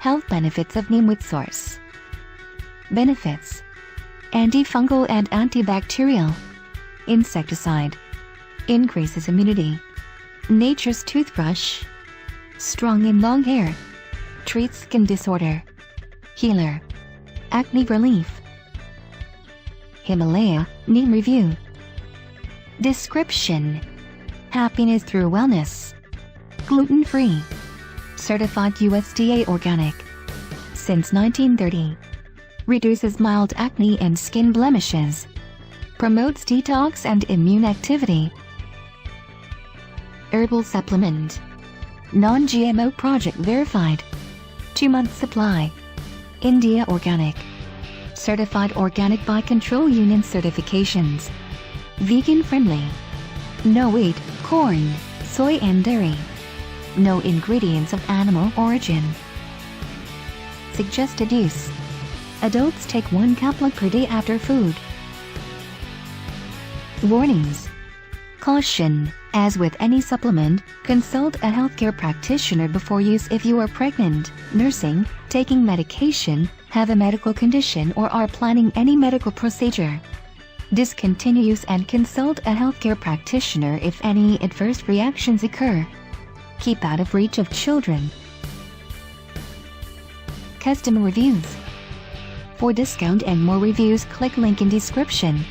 Health benefits of Neem with source. Benefits: antifungal and antibacterial. Insecticide. Increases immunity. Nature's toothbrush. Strong in long hair. Treats skin disorder. Healer. Acne relief. Himalaya, Neem review. Description: happiness through wellness. Gluten-free. Certified USDA organic. Since 1930. Reduces mild acne and skin blemishes. Promotes detox and immune activity. Herbal Supplement. Non-GMO project verified. 2-month supply. India organic. Certified organic by Control Union certifications. Vegan friendly. No wheat, corn, soy and dairy. No ingredients of animal origin. Suggested use: adults take 1 caplet per day after food. Warnings. Caution: as with any supplement, consult a healthcare practitioner before use if you are pregnant, nursing, taking medication, have a medical condition or are planning any medical procedure. Discontinue use and consult a healthcare practitioner if any adverse reactions occur. Keep out of reach of children. Customer reviews. For discount and more reviews, click link in description.